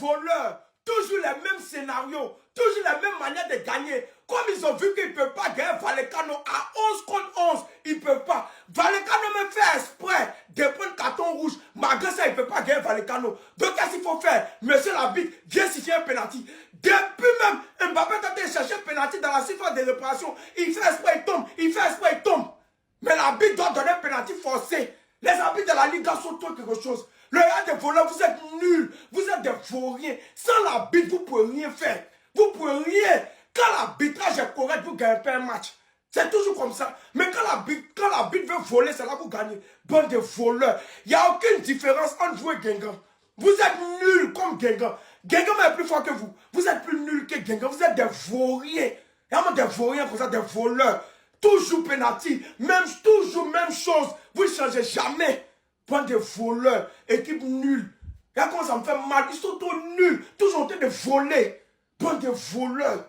voleurs. Toujours les mêmes scénarios. Toujours la même manière de gagner. Comme ils ont vu qu'ils ne peuvent pas gagner Vallecano à 11 contre 11. Ils ne peuvent pas. Vallecano me fait exprès de prendre carton rouge. Malgré ça, il ne peut pas gagner Vallecano. Donc qu'est-ce qu'il faut faire? Monsieur l'arbitre, viens siffler un penalty. Depuis même, Mbappé a été chercher un penalty dans la surface de réparation. Il fait exprès, il tombe. Il fait exprès, il tombe. Mais l'arbitre doit donner un penalty forcé. Les arbitres de la Ligue sont trop quelque chose. Le Real des voleurs, vous êtes nuls. Vous êtes des vauriens. Sans l'arbitre, vous ne pouvez rien faire. Vous ne pouvez rien. Quand l'arbitrage est correct, vous ne gagnez pas un match. C'est toujours comme ça. Mais quand l'arbitre veut voler, c'est là que vous gagnez. Bande de voleurs. Il n'y a aucune différence entre vous et Guingamp. Vous êtes nuls comme Guingamp. Guingamp est plus fort que vous. Vous êtes plus nuls que Guingamp. Vous êtes des vauriens. Il y a des vauriens comme ça, des voleurs. Toujours penalty. Toujours même chose. Vous ne changez jamais. Bande de voleurs. Équipe nulle. Regarde comment ça me fait mal. Ils sont tous nuls. Toujours en train de voler. Bande de voleurs.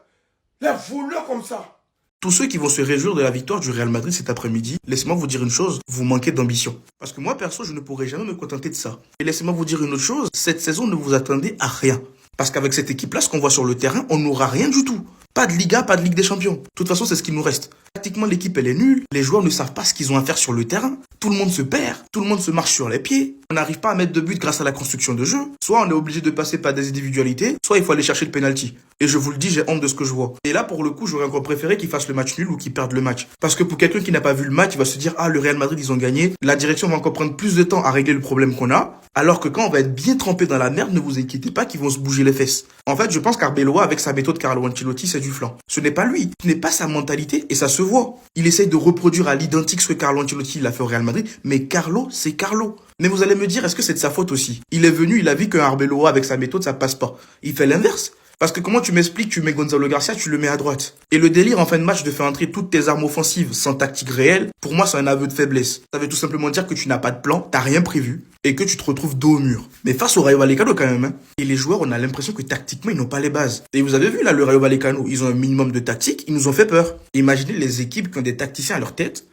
Les voleurs comme ça. Tous ceux qui vont se réjouir de la victoire du Real Madrid cet après-midi, laissez-moi vous dire une chose, vous manquez d'ambition. Parce que moi, perso, je ne pourrai jamais me contenter de ça. Et laissez-moi vous dire une autre chose, cette saison, ne vous attendez à rien. Parce qu'avec cette équipe-là, ce qu'on voit sur le terrain, on n'aura rien du tout. Pas de Liga, pas de Ligue des Champions. De toute façon, c'est ce qui nous reste. Tactiquement, l'équipe, elle est nulle. Les joueurs ne savent pas ce qu'ils ont à faire sur le terrain. Tout le monde se perd. Tout le monde se marche sur les pieds. On n'arrive pas à mettre de but grâce à la construction de jeu. Soit on est obligé de passer par des individualités, soit il faut aller chercher le penalty. Et je vous le dis, j'ai honte de ce que je vois. Et là, pour le coup, j'aurais encore préféré qu'ils fassent le match nul ou qu'ils perdent le match. Parce que pour quelqu'un qui n'a pas vu le match, il va se dire, ah, le Real Madrid, ils ont gagné. La direction va encore prendre plus de temps à régler le problème qu'on a. Alors que quand on va être bien trempé dans la merde, ne vous inquiétez pas qu'ils vont se bouger les fesses. En fait, je pense qu'Arbeloa, avec sa méthode Carlo Ancelotti, c'est du flan. Ce n'est pas lui. Ce n'est pas sa mentalité et ça se voit. Il essaye de reproduire à l'identique ce que Carlo Ancelotti l'a fait au Real Madrid. Mais Carlo, c'est Carlo. Mais vous allez me dire, est-ce que c'est de sa faute aussi? Il est venu, il a vu qu'un Arbeloa, avec sa méthode, ça passe pas. Il fait l'inverse. Parce que comment tu m'expliques, tu mets Gonzalo Garcia, tu le mets à droite. Et le délire en fin de match de faire entrer toutes tes armes offensives sans tactique réelle, pour moi c'est un aveu de faiblesse. Ça veut tout simplement dire que tu n'as pas de plan, t'as rien prévu, et que tu te retrouves dos au mur. Mais face au Rayo Vallecano quand même, hein. Et les joueurs, on a l'impression que tactiquement, ils n'ont pas les bases. Et vous avez vu là, le Rayo Vallecano, ils ont un minimum de tactique, ils nous ont fait peur. Imaginez les équipes qui ont des tacticiens à leur tête,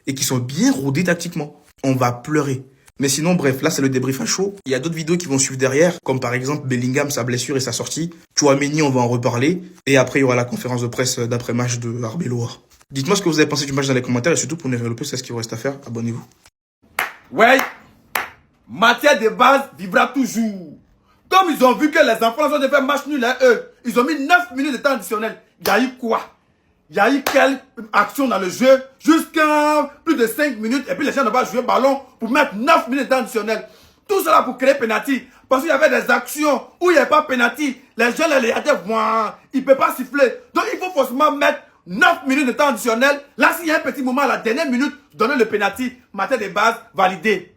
et qui sont bien rodés tactiquement. On va pleurer. Mais sinon, bref, là, c'est le débrief à chaud. Il y a d'autres vidéos qui vont suivre derrière, comme par exemple Bellingham, sa blessure et sa sortie. Tchouaméni, on va en reparler. Et après, il y aura la conférence de presse d'après-match de Arbeloa. Dites-moi ce que vous avez pensé du match dans les commentaires et surtout pour nous développer, c'est ce qu'il vous reste à faire. Abonnez-vous. Ouais, matière de base vivra toujours. Comme ils ont vu que les enfants ont fait match nul, hein, eux, ils ont mis 9 minutes de temps additionnel. Il y a eu quoi? Il y a eu quelle action dans le jeu jusqu'à plus de 5 minutes et puis les gens n'ont pas joué ballon pour mettre 9 minutes de temps additionnel. Tout cela pour créer penalty. Parce qu'il y avait des actions où il n'y avait pas penalty. Les gens les regardaient, ils ne peuvent pas siffler. Donc il faut forcément mettre 9 minutes de temps additionnel. Là, s'il y a un petit moment à la dernière minute, donner le penalty, matière de base, validé.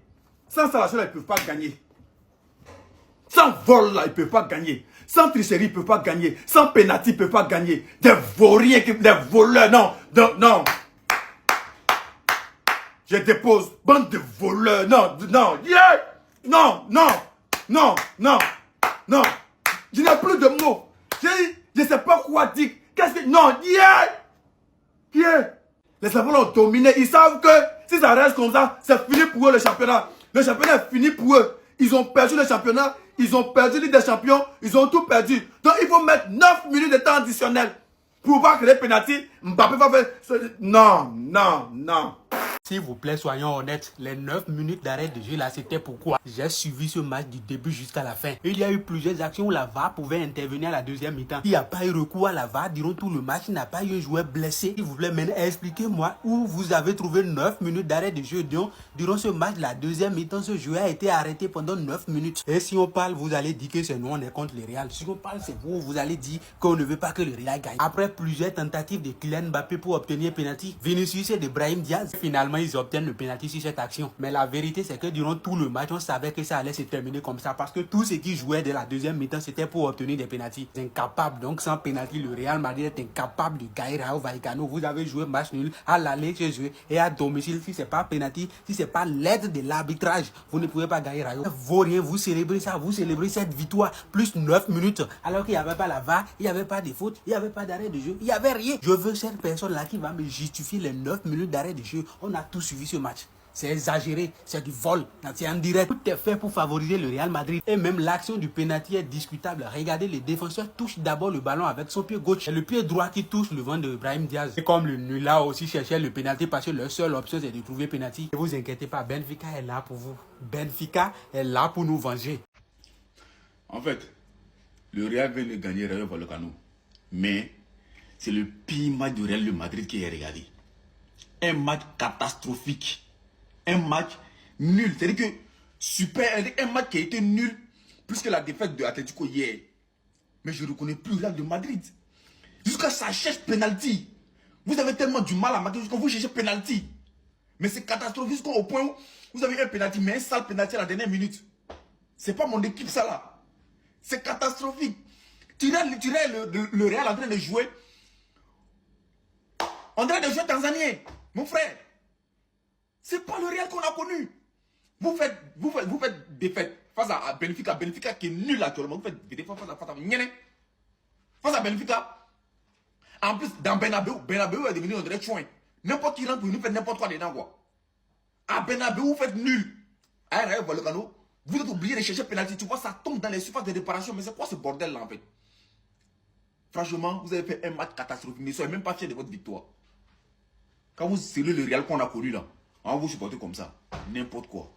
Sans ça, ils ne peuvent pas gagner. Sans vol, là, ils ne peuvent pas gagner. Sans tricherie, ils ne peuvent pas gagner. Sans pénalty, ils ne peuvent pas gagner. Des vauriens, des voleurs, non, non. Je dépose, bande de voleurs, non, yeah! Non. Je n'ai plus de mots. Je ne sais pas quoi dire. Qu'est-ce que... Non, yeah! Les Savants ont dominé. Ils savent que si ça reste comme ça, c'est fini pour eux le championnat. Le championnat est fini pour eux. Ils ont perdu le championnat. Ils ont perdu Ligue des Champions. Ils ont tout perdu. Donc il faut mettre 9 minutes de temps additionnel. Pour pouvoir créer penalty. Mbappé va faire... Non. S'il vous plaît, soyons honnêtes, les 9 minutes d'arrêt de jeu là, c'était pourquoi j'ai suivi ce match du début jusqu'à la fin. Il y a eu plusieurs actions où la VAR pouvait intervenir à la deuxième mi-temps. Il n'y a pas eu recours à la VAR durant tout le match, il n'y a pas eu un joueur blessé. S'il vous plaît, maintenant, expliquez-moi où vous avez trouvé 9 minutes d'arrêt de jeu. Donc, durant ce match, la deuxième mi-temps, ce joueur a été arrêté pendant 9 minutes. Et si on parle, vous allez dire que c'est nous, on est contre le Real. Si on parle, c'est vous allez dire qu'on ne veut pas que le Real gagne. Après plusieurs tentatives de Kylian Mbappé pour obtenir penalty, Vinicius et de Brahim Diaz, finalement, ils obtiennent le penalty sur cette action. Mais la vérité, c'est que durant tout le match, on savait que ça allait se terminer comme ça parce que tous ceux qui jouaient de la deuxième mi-temps, c'était pour obtenir des penalties. C'est incapable. Donc, sans penalty, le Real Madrid est incapable de gagner Rayo Vallecano. Vous avez joué match nul à l'aller chez eux et à domicile. Si c'est pas penalty, si c'est pas l'aide de l'arbitrage, vous ne pouvez pas gagner Rayo. Vaut rien, vous célébrez ça, vous célébrez cette victoire plus 9 minutes alors qu'il n'y avait pas la VAR, il n'y avait pas de faute, il n'y avait pas d'arrêt de jeu, il n'y avait rien. Je veux cette personne-là qui va me justifier les 9 minutes d'arrêt de jeu. On a tout suivi ce match. C'est exagéré, c'est du vol, c'est en direct. Tout est fait pour favoriser le Real Madrid. Et même l'action du penalty est discutable. Regardez, les défenseurs touchent d'abord le ballon avec son pied gauche. Et le pied droit qui touche le ventre de Brahim Diaz. Et comme le nul a aussi cherché le penalty parce que leur seule option c'est de trouver penalty. Ne vous inquiétez pas, Benfica est là pour vous. Benfica est là pour nous venger. En fait, le Real vient de gagner Rayo Vallecano. Mais c'est le pire match du Real Madrid qui est regardé. Un match catastrophique. Un match nul. C'est-à-dire que super, un match qui a été nul plus que la défaite de Atlético hier. Mais je ne reconnais plus le Real de Madrid. Jusqu'à ça cherche penalty. Vous avez tellement du mal à marquer jusqu'à vous cherchez penalty. Mais c'est catastrophique jusqu'au point où vous avez un penalty, mais un sale penalty à la dernière minute. C'est pas mon équipe ça là. C'est catastrophique. Tu regardes le Real en train de jouer. En train de jouer tanzanien. Mon frère. C'est pas le Real qu'on a connu. Vous faites défaite face à Benfica. Benfica qui est nul actuellement. Vous faites défaite face à Benfica. En plus, dans Bernabeu est devenu un vrai chouin. N'importe qui rentre pour nous faire n'importe quoi dedans, quoi. À Bernabeu, vous faites nul. À Rayo Vallecano, vous êtes obligé de chercher penalty. Tu vois, ça tombe dans les surfaces de réparation. Mais c'est quoi ce bordel là, en fait? Franchement, vous avez fait un match catastrophique. Ne soyez même pas fiers de votre victoire. Quand vous scellez le Real qu'on a connu là, on va vous supporter comme ça. N'importe quoi.